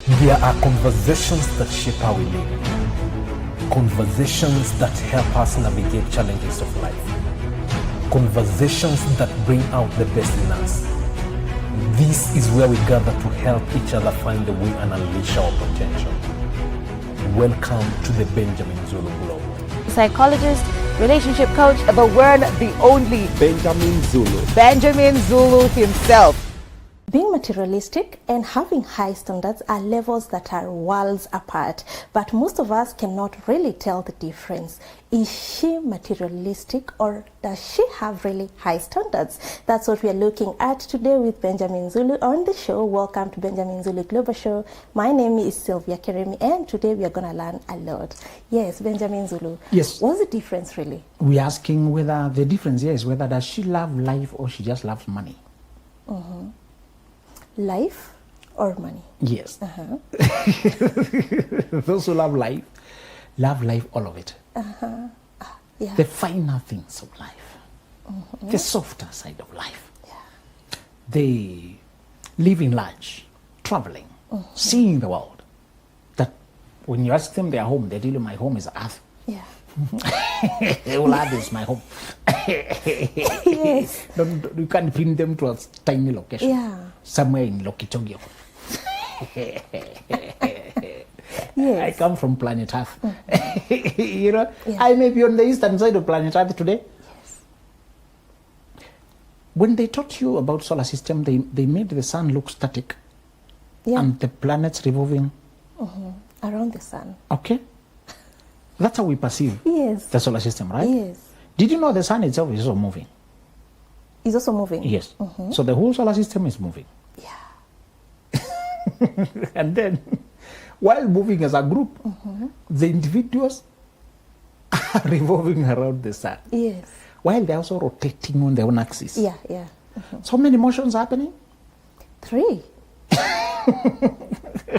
There are conversations that shape how we live. Conversations that help us navigate challenges of life. Conversations that bring out the best in us. This is where we gather to help each other find the way and unleash our potential. Welcome to the Benjamin Zulu Globe. Psychologist, relationship coach, the one, the only Benjamin Zulu. Benjamin Zulu himself. Being materialistic and having high standards are levels that are worlds apart, but most of us cannot really tell the difference. Is she materialistic or does she have really high standards? That's what we are looking at today with Benjamin Zulu on the show. Welcome to Benjamin Zulu Global Show. My name is Sylvia Keremi and today we are going to learn a lot. Yes, Benjamin Zulu. Yes. What's the difference really? We're asking whether the difference here is whether does she love life or she just loves money. Life or money? Yes. Those who love life all of it. Yeah. The finer things of life. The softer side of life. Yeah. They live in large, traveling, seeing the world. That when you ask them their home, they tell you my home is earth. Yeah. All earth is my home. Yes. You can't pin them to a tiny location. Yeah. Somewhere in Lokichogio. Yes. I come from planet Earth. You know, Yeah. I may be on the eastern side of planet Earth today. Yes. When they taught you about solar system, they made the sun look static Yeah. and the planets revolving. Around the sun. Okay? That's how we perceive Yes. the solar system, right? Yes. Did you know the sun itself is also moving? It's also moving. Yes. So the whole solar system is moving. Yeah. And then, while moving as a group, the individuals are revolving around the sun, Yes. while they're also rotating on their own axis. Yeah. Yeah. So many motions happening. 3.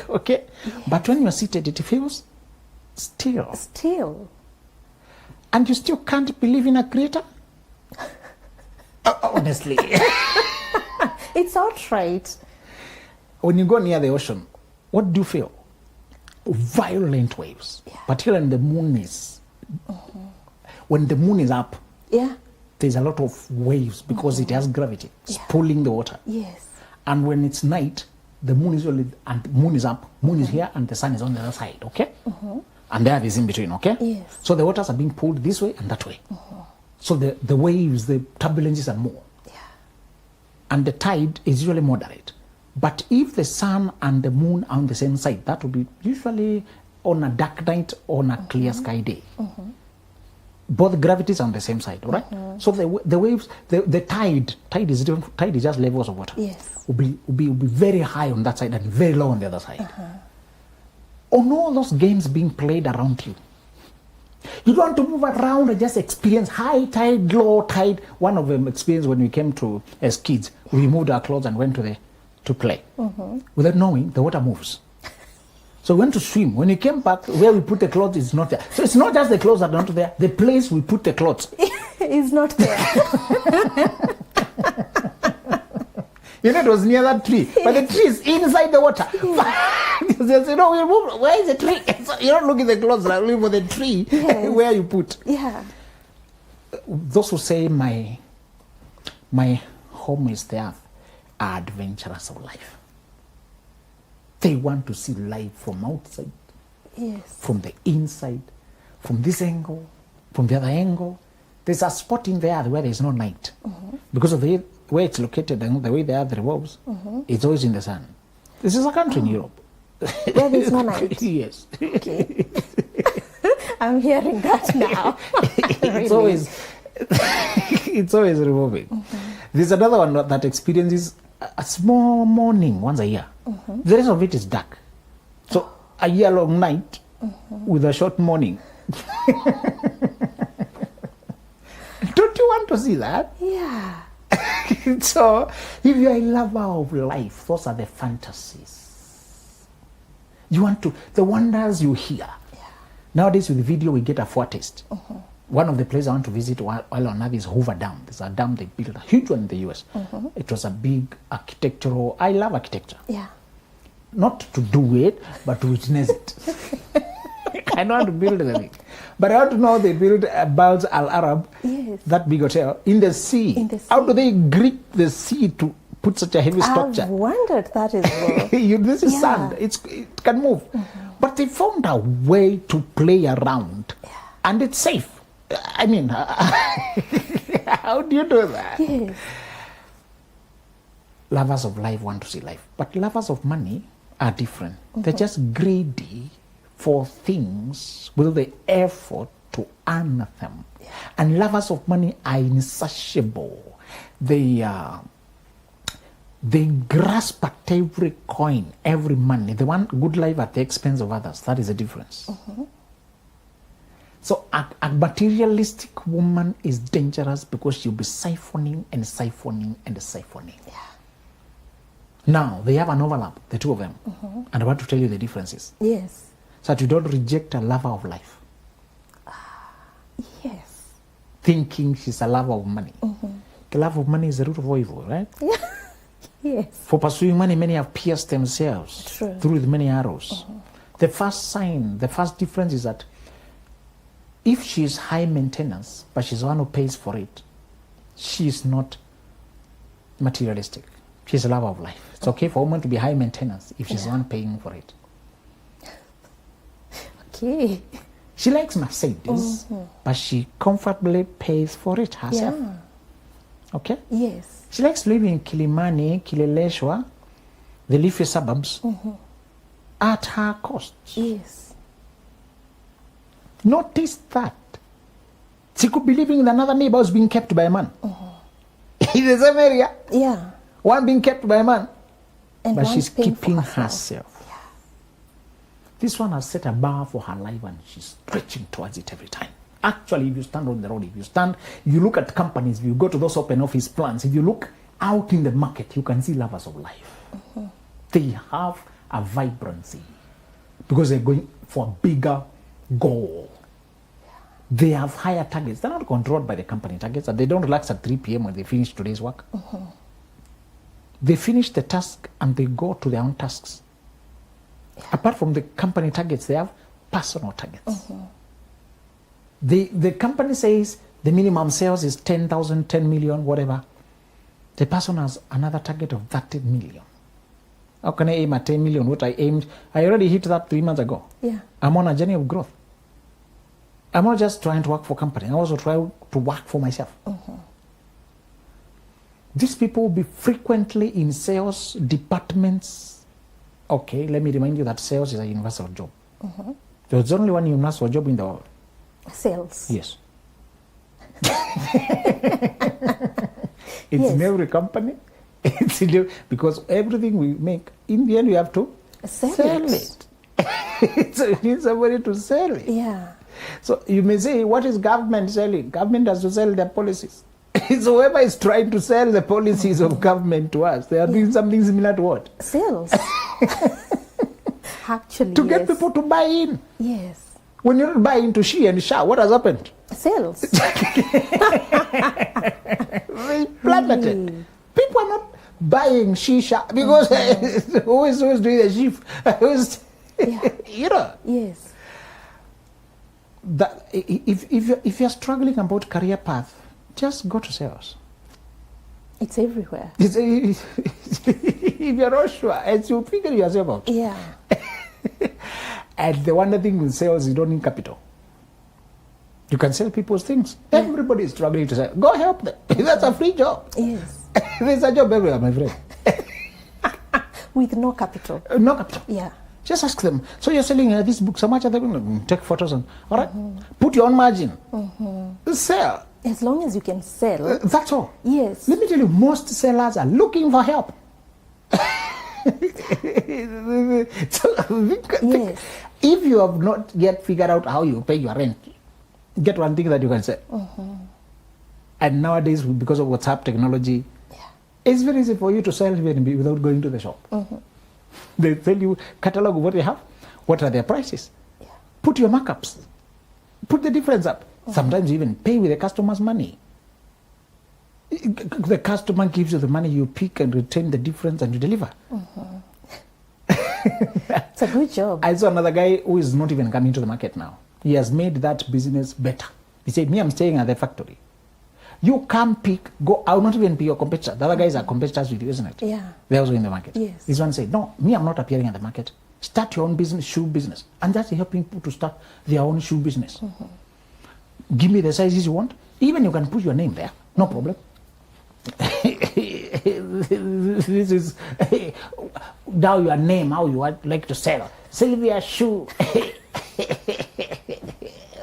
Okay? But when you're seated, it feels still. Still. And you still can't believe in a creator? Honestly. It's outright. When you go near the ocean, what do you feel? Violent waves. Yeah. Particularly when the moon is... When the moon is up, Yeah. there's a lot of waves because it has gravity. It's pulling the water. Yes. And when it's night, the moon is only... And the moon is up. Moon is here and the sun is on the other side, okay? And the earth is in between, okay? Yes. So the waters are being pulled this way and that way. So the waves, the turbulences are more. Yeah. And the tide is usually moderate. But if the sun and the moon are on the same side, that will be usually on a dark night or on a clear sky day. Both gravities are on the same side, all right? So the waves, the tide is different. Tide is just levels of water. Yes. Will be very high on that side and very low on the other side. On all those games being played around you, you don't want to move around and just experience high tide, low tide. One of them experienced when we came to as kids, we moved our clothes and went to play without knowing the water moves. So we went to swim. When we came back, where we put the clothes is not there. So it's not just the clothes that are not there. The place we put the clothes. It's not there. You know, it was near that tree, but the tree is inside the water. You know, we move. Where is the tree? So you don't look at the clothes, like look for the tree. Yes. Where you put. Yeah. Those who say my home is the earth are adventurous of life. They want to see life from outside, Yes. from the inside, from this angle, from the other angle. There's a spot in the earth where there's no night. Because of the way it's located and the way the earth revolves, it's always in the sun. This is a country in Europe. Where there's no night. Yes. Okay. I'm hearing that now. It's always it's always revolving. There's another one that experiences a small morning once a year. The rest of it is dark. So a year-long night with a short morning. Don't you want to see that? Yeah. So if you're a lover of life, those are the fantasies. You want to, the wonders you hear. Yeah. Nowadays with video we get a foretaste. One of the places I want to visit while on Earth is Hoover Dam. There's a dam they built, a huge one in the US. It was a big architectural, I love architecture. Yeah. not to do it, but to witness it. I know how to build the thing. But I want to know they build Burj Al Arab, Yes. that big hotel, in the sea. In the sea. How do they grip the sea to put such a heavy structure? I've wondered that as well. This is Yeah. sand. It can move. But they found a way to play around. And it's safe. I mean, how do you do that? Yes. Lovers of life want to see life. But lovers of money are different. They're just greedy for things with the effort to earn them. And lovers of money are insatiable. They grasp at every coin, every money. They want good life at the expense of others. That is the difference. So a materialistic woman is dangerous because she'll be siphoning and siphoning and siphoning. Now, they have an overlap, the two of them. And I want to tell you the differences. Yes. So that you don't reject a lover of life, Yes. thinking she's a lover of money. The love of money is the root of all evil, right? Yes. For pursuing money, many have pierced themselves True. through with many arrows. The first sign, the first difference is that if she is high maintenance, but she's the one who pays for it, she is not materialistic. She's a lover of life. It's okay for a woman to be high maintenance if she's the one paying for it. Okay. She likes Mercedes, but she comfortably pays for it herself. Yeah. Okay? Yes. She likes to live in Kilimani, Kileleshwa, the leafy suburbs, at her cost. Yes. Notice that. She could be living in another neighbor who's being kept by a man. In the same area. Yeah. One being kept by a man. And But one she's paying for keeping herself. herself. This one has set a bar for her life and she's stretching towards it every time. Actually, if you stand on the road, if you look at companies, if you go to those open office plants, if you look out in the market, you can see lovers of life. They have a vibrancy because they're going for a bigger goal. They have higher targets. They're not controlled by the company targets, and they don't relax at 3 p.m. when they finish today's work. They finish the task and they go to their own tasks. Apart from the company targets, they have personal targets. The company says the minimum sales is 10,000, 10 million, whatever. The person has another target of 30 million. How can I aim at 10 million? What I aimed, I already hit that 3 months ago. Yeah. I'm on a journey of growth. I'm not just trying to work for company. I also try to work for myself. These people will be frequently in sales departments. Okay, let me remind you that sales is a universal job. There's only one universal job in the world. Sales. Yes. It's in every company. It's because everything we make, in the end, we have to Sell it. So you need somebody to sell it. Yeah. So you may say, what is government selling? Government has to sell their policies. So whoever is trying to sell the policies of government to us, they are doing something similar to what? Sales. Actually, To get yes. people to buy in. Yes. When you don't buy into she and sha, what has happened? Sales. They plummeted. People are not buying shisha because who is doing the shift? You know. Yes. That if you're struggling about career path, just go to sales. It's everywhere. If you're not sure, as you figure yourself out. Yeah. And the wonder thing with sales, you don't need capital. You can sell people's things. Everybody is struggling to sell. Go help them. That's a free job. Yes. There's a job everywhere, my friend. With no capital. No capital. Yeah. Just ask them. So you're selling this book, so much are they going to take photos and all right? Put your own margin. Sell. As long as you can sell. That's all. Yes. Let me tell you, most sellers are looking for help. Yes. If you have not yet figured out how you pay your rent, get one thing that you can sell. And nowadays, because of WhatsApp technology, it's very easy for you to sell Airbnb without going to the shop. They tell you catalog of what they have, what are their prices. Put your markups, put the difference up. Sometimes you even pay with the customer's money. The customer gives you the money, you pick and retain the difference and you deliver. It's a good job. I saw another guy who is not even coming to the market now. He has made that business better. He said, me, I'm staying at the factory. You come pick, go, I will not even be your competitor. The other guys are competitors with you, isn't it? Yeah. They're also in the market. Yes. This one said, no, me, I'm not appearing at the market. Start your own business, shoe business. And that's helping people to start their own shoe business. Give me the sizes you want. Even you can put your name there. No problem. This is now your name, how you would like to sell. Sylvia Shoe.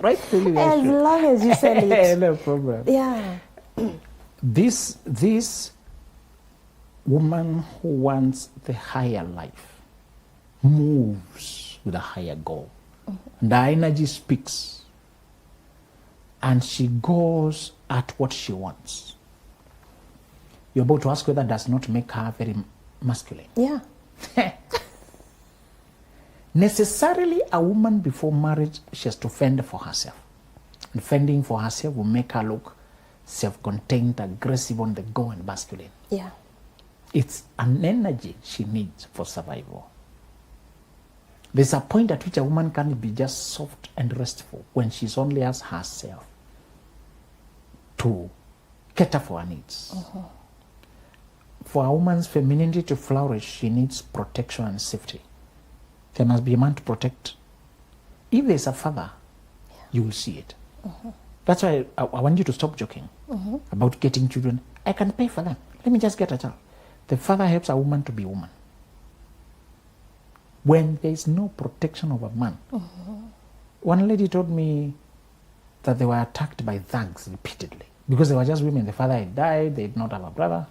Right? Sylvia As Shoe. long as you sell it. No problem. Yeah. This woman who wants the higher life moves with a higher goal. And the energy speaks. And she goes at what she wants. You're about to ask whether that does not make her very masculine. Yeah. Necessarily, a woman before marriage, she has to fend for herself. And fending for herself will make her look self-contained, aggressive, on the go, and masculine. Yeah. It's an energy she needs for survival. There's a point at which a woman can't be just soft and restful when she's only as herself to cater for her needs. For a woman's femininity to flourish, she needs protection and safety. There must be a man to protect. If there's a father, you will see it. That's why I want you to stop joking about getting children. I can pay for them. Let me just get a child. The father helps a woman to be a woman. When there is no protection of a man. One lady told me that they were attacked by thugs repeatedly because they were just women. The father had died, they did not have a brother.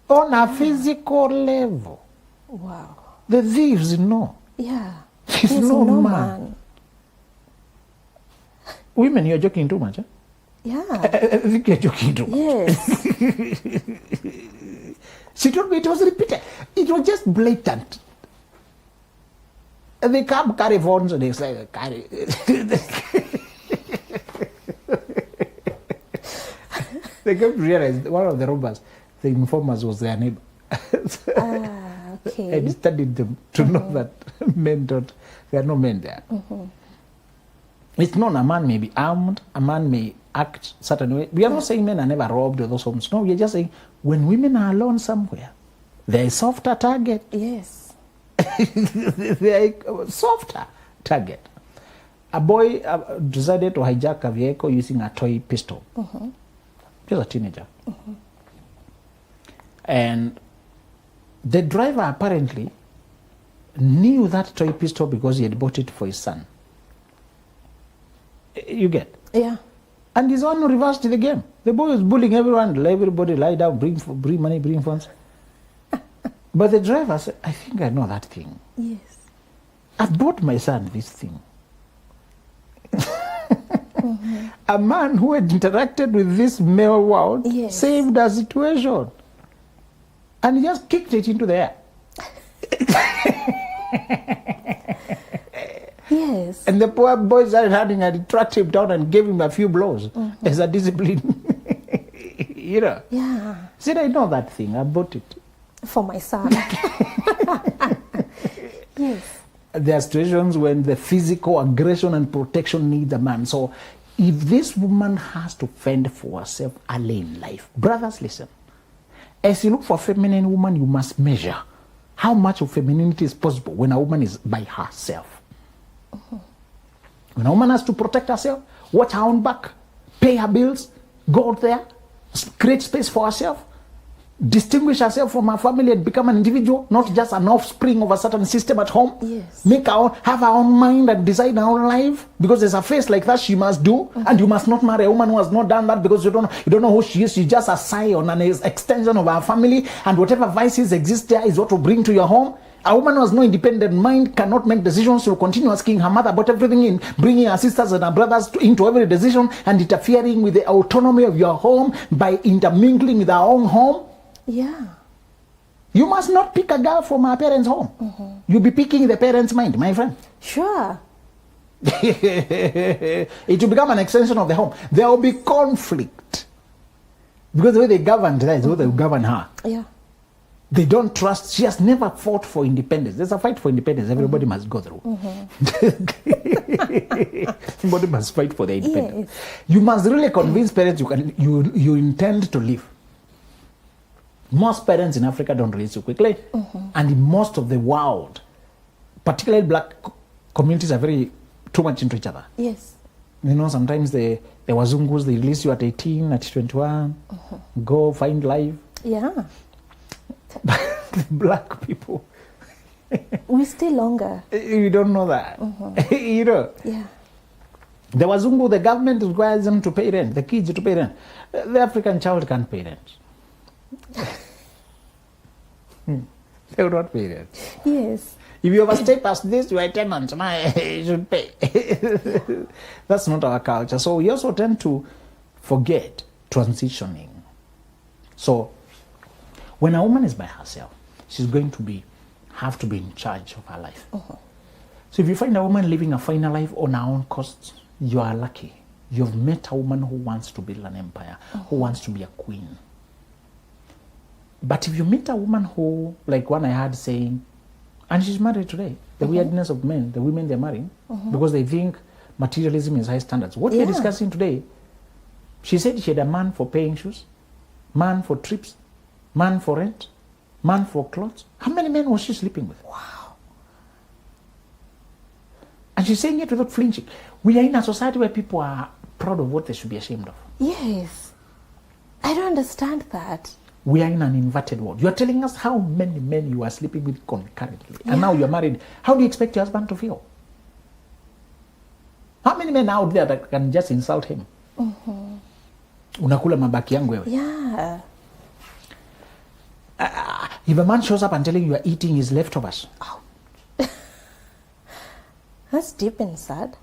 On a physical level, Wow. the thieves know. Yeah. There's no man. Women, you're joking too much. Huh? Yeah. I think you're joking too much. Yes. She told me it was repeated. It was just blatant. And they come carry phones and they say, carry. They come to realize one of the robbers, the informers, was their neighbor. Okay. And studied them to know that men don't, there are no men there. It's known a man may be armed, a man may act certain way. We are not saying men are never robbed or those homes. No, we are just saying when women are alone somewhere, they're a softer target. Yes. They're a softer target. A boy decided to hijack a vehicle using a toy pistol. He was a teenager. And the driver apparently knew that toy pistol because he had bought it for his son. You get? Yeah. And he's the one who reversed the game. The boy was bullying everyone. Everybody lie down, bring money, bring phones. But the driver said, I think I know that thing. Yes. I bought my son this thing. A man who had interacted with this male world saved a situation. And he just kicked it into the air. Yes. And the poor boy started having to track him down and gave him a few blows as a discipline. You know? Yeah. Said, I know that thing. I bought it. For my son. Yes. There are situations when the physical aggression and protection needs a man. So if this woman has to fend for herself early in life, brothers, listen. As you look for a feminine woman, you must measure how much of femininity is possible when a woman is by herself. When a woman has to protect herself, watch her own back, pay her bills, go out there, create space for herself, distinguish herself from her family and become an individual, not just an offspring of a certain system at home. Yes. Make her own, have her own mind and decide her own life, because there's a face like that she must do. And you must not marry a woman who has not done that, because you don't know who she is. She's just a scion and an extension of her family, and whatever vices exist there is what will bring to your home. A woman who has no independent mind cannot make decisions. She will continue asking her mother about everything, in bringing her sisters and her brothers into every decision and interfering with the autonomy of your home by intermingling with her own home. Yeah. You must not pick a girl from her parents' home. You'll be picking the parents' mind, my friend. Sure. It will become an extension of the home. There will be conflict. Because the way they govern that is the way they govern her. Yeah. They don't trust. She has never fought for independence. There's a fight for independence. Everybody must go through. Everybody must fight for their independence. Yes. You must really convince parents you intend to live. Most parents in Africa don't release you quickly, and in most of the world, particularly black communities, are very too much into each other. Yes. You know, sometimes the Wazungus, they release you at 18, at 21, go find life. Yeah. The black people, We stay longer. you don't know that. You know, Yeah. the Wazungu, the government requires them to pay rent, the kids to pay rent. The African child can't pay rent. They would not pay rent. Yes. If you overstay past this, you are a tenant. You should pay. That's not our culture. So we also tend to forget transitioning. So when a woman is by herself, she's going to have to be in charge of her life. So if you find a woman living a finer life on her own cost, you are lucky. You've met a woman who wants to build an empire, who wants to be a queen. But if you meet a woman who, like one I had saying, and she's married today, the weirdness of men, the women they're marrying, because they think materialism is high standards. What we're discussing today, she said she had a man for paying shoes, man for trips, man for rent, man for clothes. How many men was she sleeping with? Wow. And she's saying it without flinching. We are in a society where people are proud of what they should be ashamed of. Yes. I don't understand that. We are in an inverted world. You are telling us how many men you are sleeping with concurrently. And now you're married. How do you expect your husband to feel? How many men out there that can just insult him? Unakula mabaki yangu wewe. Yeah. If a man shows up and telling you are eating his leftovers, That's deep and sad.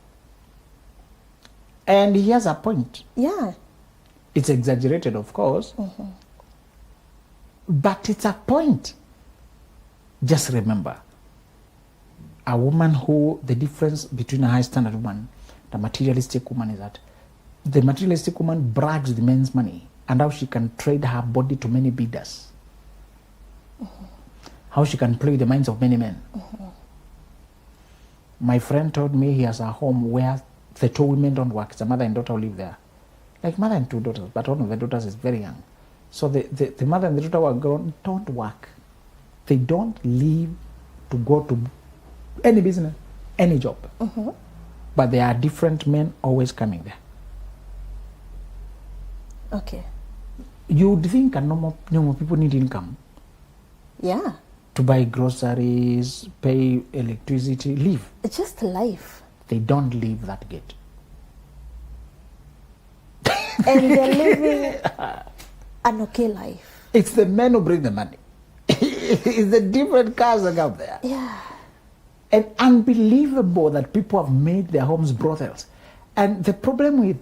and he has a point. Yeah. It's exaggerated, of course, but it's a point. Just remember, a woman who, the difference between a high standard woman and a materialistic woman is that the materialistic woman brags the men's money and how she can trade her body to many bidders. How she can play the minds of many men. My friend told me he has a home where the two women don't work. It's a mother and daughter who live there. Like mother and two daughters, but one of the daughters is very young. So the mother and the daughter were grown, don't work. They don't leave to go to any business, any job. But there are different men always coming there. Okay. You'd think a normal people need income Yeah. to buy groceries, pay electricity, live. It's just life. They don't leave that gate. And they're living an okay life. It's the men who bring the money. It's the different cars that come there. Yeah. And unbelievable that people have made their homes brothels. And the problem with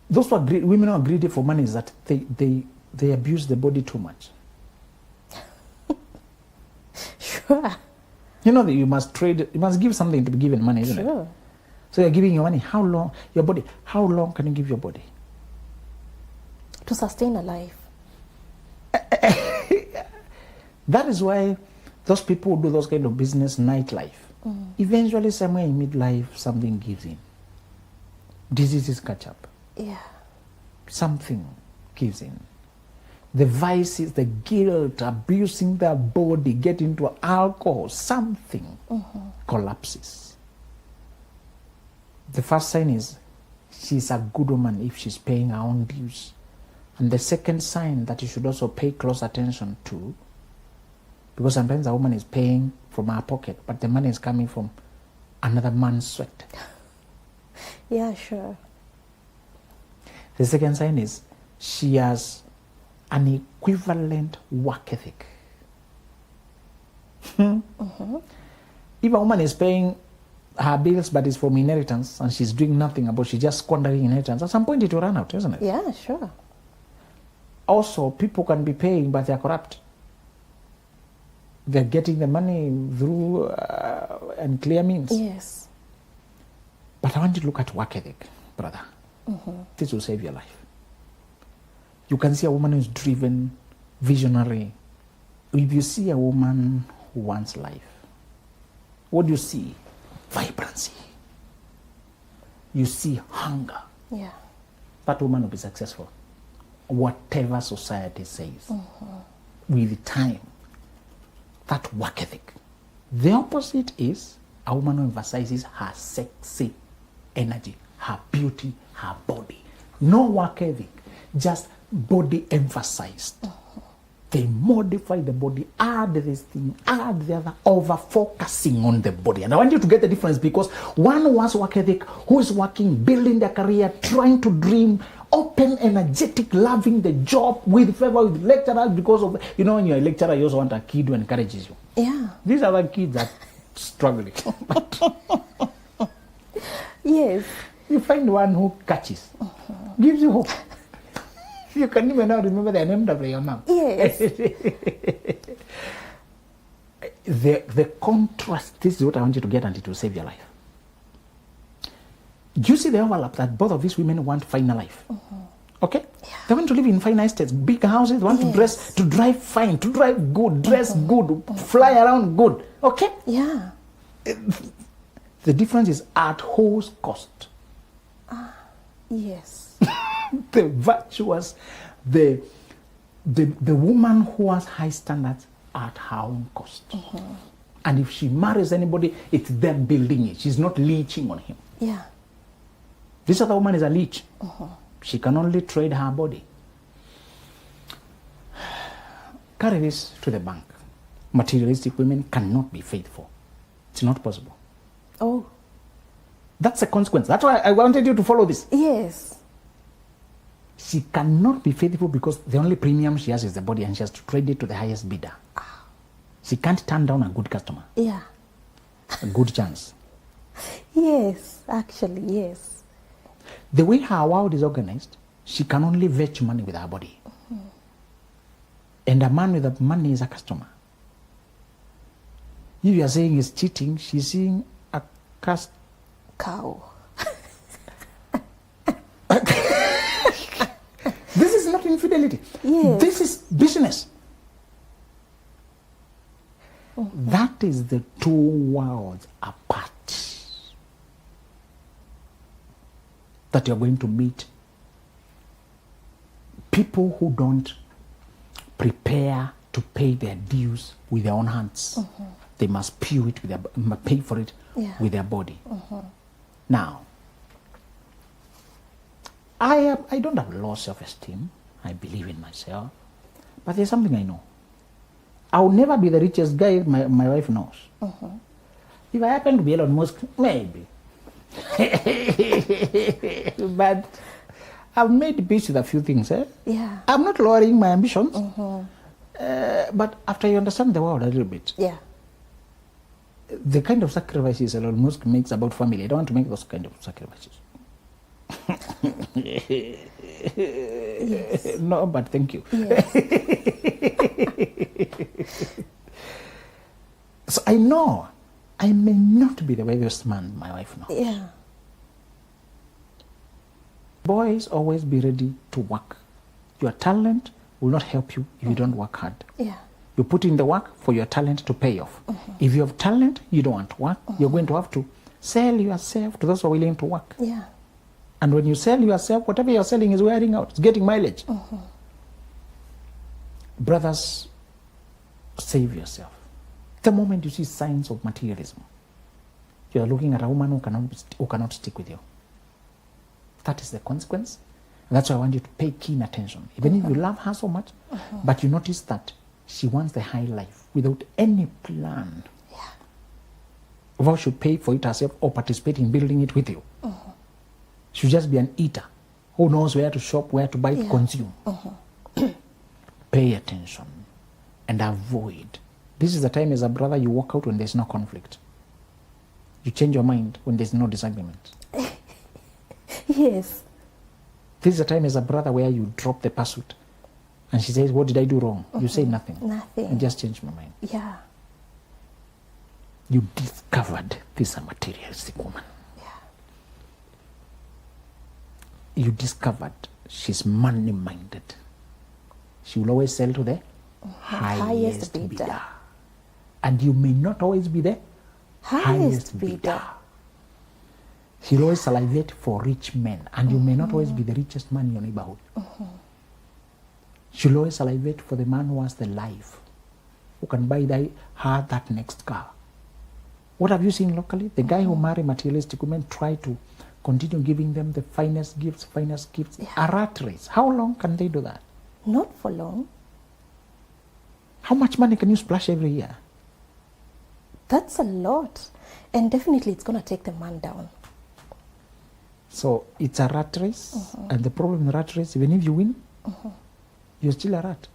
those who are women who are greedy for money is that they abuse the body too much. Sure. You know that you must trade, you must give something to be given money, isn't it? Sure. So you're giving your money. How long? Your body. How long can you give your body? To sustain a life. That is why those people who do those kind of business, nightlife, eventually somewhere in midlife, something gives in. Diseases catch up. Yeah. Something gives in. The vices, the guilt, abusing their body, get into alcohol, something collapses. The first sign is she's a good woman if she's paying her own dues. And the second sign that you should also pay close attention to, because sometimes a woman is paying from her pocket, but the money is coming from another man's sweat. Yeah, sure. The second sign is she has an equivalent work ethic. If a woman is paying her bills but it's from inheritance and she's doing nothing about, she's just squandering inheritance, at some point it will run out, isn't it? Yeah, sure. Also, people can be paying but they're corrupt. They're getting the money through unclear means. Yes. But I want you to look at work ethic, brother. This will save your life. You can see a woman who's driven, visionary, If you see a woman who wants life, what do you see? Vibrancy. You see hunger. Yeah. That woman will be successful. Whatever society says. With time, that work ethic. The opposite is a woman who emphasizes her sexy energy, her beauty, her body. No work ethic, just body emphasized. They modify the body, add this thing, add the other, over focusing on the body. And I want you to get the difference, because one wants work ethic, who is working, building their career, trying to dream, open, energetic, loving the job, with favor with lecturers, because of, when you're a lecturer, you also want a kid who encourages you. Yeah. These other kids are struggling. Yes. You find one who catches, gives you hope. You can even now remember the name of your mom. Yes. The contrast, this is what I want you to get, and it will save your life. Do you see the overlap that both of these women want finer life? Okay? Yeah. They want to live in fine estates, big houses, they want to dress, to drive fine, to drive good, dress good, fly around good. Okay? Yeah. The difference is at whose cost? Yes. The virtuous, the woman who has high standards at her own cost. And if she marries anybody, it's them building it. She's not leeching on him. Yeah. This other woman is a leech. She can only trade her body. Carry this to the bank. Materialistic women cannot be faithful. It's not possible. Oh. That's a consequence. That's why I wanted you to follow this. Yes. She cannot be faithful because the only premium she has is the body, and she has to trade it to the highest bidder. She can't turn down a good customer. Yeah. A good chance. Yes, actually, yes. The way her world is organized, she can only fetch money with her body. And a man with the money is a customer. If you are saying it's cheating, she's seeing a cow. This is not infidelity. Yes. This is business. That is the two worlds apart that you're going to meet. People who don't prepare to pay their dues with their own hands. They must pay it with pay for it with their body. Now, I don't have low self-esteem. I believe in myself. But there's something I know. I'll never be the richest guy my wife knows. If I happen to be Elon Musk, maybe. But I've made peace with a few things. Yeah. I'm not lowering my ambitions. But after you understand the world a little bit, the kind of sacrifices Elon Musk makes about family, I don't want to make those kind of sacrifices. Yes. No, but thank you. Yes. So I know I may not be the wealthiest man my wife knows. Yeah. Boys, always be ready to work. Your talent will not help you if you don't work hard. Yeah. You put in the work for your talent to pay off. If you have talent, you don't want to work, you're going to have to sell yourself to those who are willing to work. Yeah. And when you sell yourself, whatever you're selling is wearing out. It's getting mileage. Brothers, save yourself. The moment you see signs of materialism, you are looking at a woman who cannot stick with you. That is the consequence. And that's why I want you to pay keen attention. Even if you love her so much, but you notice that she wants the high life without any plan of how she should pay for it herself or participate in building it with you. She'll just be an eater who knows where to shop, where to buy, to consume. Pay attention and avoid. This is the time as a brother you walk out when there's no conflict. You change your mind when there's no disagreement. Yes. This is the time as a brother where you drop the pursuit and she says, what did I do wrong? You say nothing. Nothing. And just change my mind. Yeah. You discovered this is a materialistic woman. You discovered she's money-minded. She will always sell to the highest bidder. And you may not always be the Highest bidder. He'll always salivate for rich men, and you may not always be the richest man in your neighborhood. She'll always salivate for the man who has the life, who can buy her that next car. What have you seen locally? The guy who marry materialistic women try to continue giving them the finest gifts. Yeah. A rat race. How long can they do that? Not for long. How much money can you splash every year? That's a lot. And definitely it's going to take the man down. So it's a rat race. And the problem in the rat race, even if you win, you're still a rat.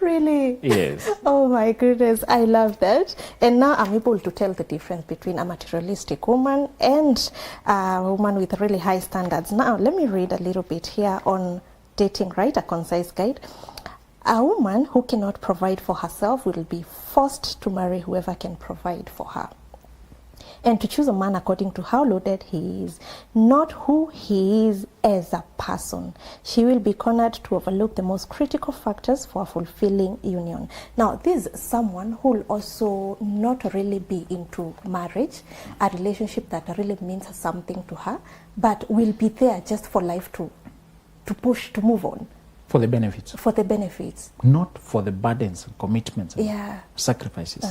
Really? Yes. Oh my goodness, I love that. And now I'm able to tell the difference between a materialistic woman and a woman with really high standards. Now, let me read a little bit here on dating, right? A concise guide. A woman who cannot provide for herself will be forced to marry whoever can provide for her, and to choose a man according to how loaded he is, not who he is as a person. She will be cornered to overlook the most critical factors for a fulfilling union. Now, this is someone who will also not really be into marriage, a relationship that really means something to her, but will be there just for life to push, to move on. For the benefits. For the benefits. Not for the burdens, commitments, and Yeah. sacrifices.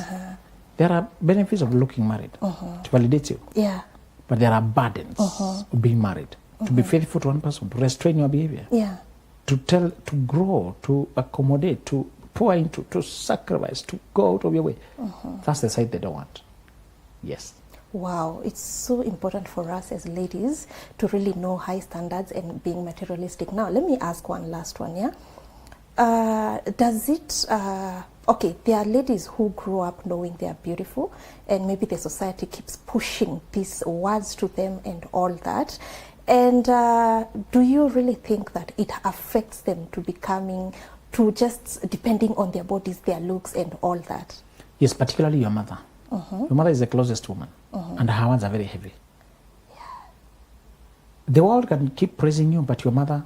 There are benefits of looking married. It validates you. Yeah. But there are burdens of being married. To be faithful to one person, to restrain your behavior, Yeah. to grow, to accommodate, to pour into, to sacrifice, to go out of your way. That's the side they don't want. Yes. Wow, it's so important for us as ladies to really know high standards and being materialistic. Now, let me ask one last one, yeah? Okay, there are ladies who grow up knowing they are beautiful, and maybe the society keeps pushing these words to them and all that. And do you really think that it affects them to just depending on their bodies, their looks and all that? Yes, particularly your mother. Your mother is the closest woman, and her words are very heavy. Yeah. The world can keep praising you, but your mother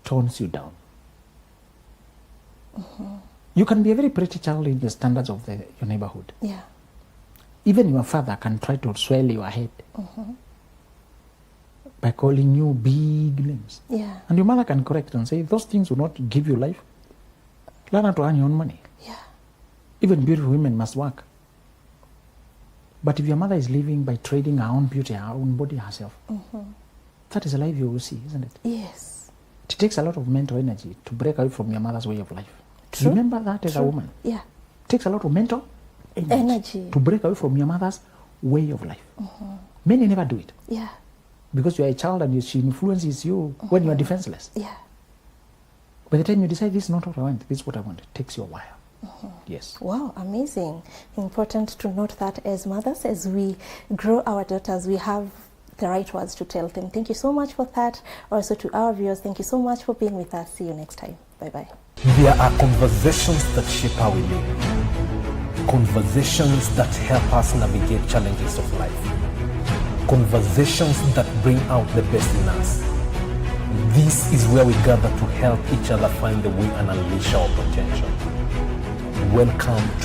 tones you down. You can be a very pretty child in the standards of your neighborhood. Yeah. Even your father can try to swell your head by calling you big names. Yeah. And your mother can correct and say, those things will not give you life. Learn how to earn your own money. Yeah. Even beautiful women must work. But if your mother is living by trading her own beauty, her own body herself, that is a life you will see, isn't it? Yes. It takes a lot of mental energy to break away from your mother's way of life. True. Remember that as a woman. Yeah. It takes a lot of mental energy to break away from your mother's way of life. Many never do it Yeah. because you are a child and she influences you when you are defenseless. Yeah. By the time you decide this is not what I want, this is what I want, it takes you a while. Yes. Wow, amazing. Important to note that as mothers, as we grow our daughters, we have the right words to tell them. Thank you so much for that. Also to our viewers, thank you so much for being with us. See you next time. Bye-bye. There are conversations that shape how we live. Conversations that help us navigate challenges of life. Conversations that bring out the best in us. This is where we gather to help each other find the way and unleash our potential. Welcome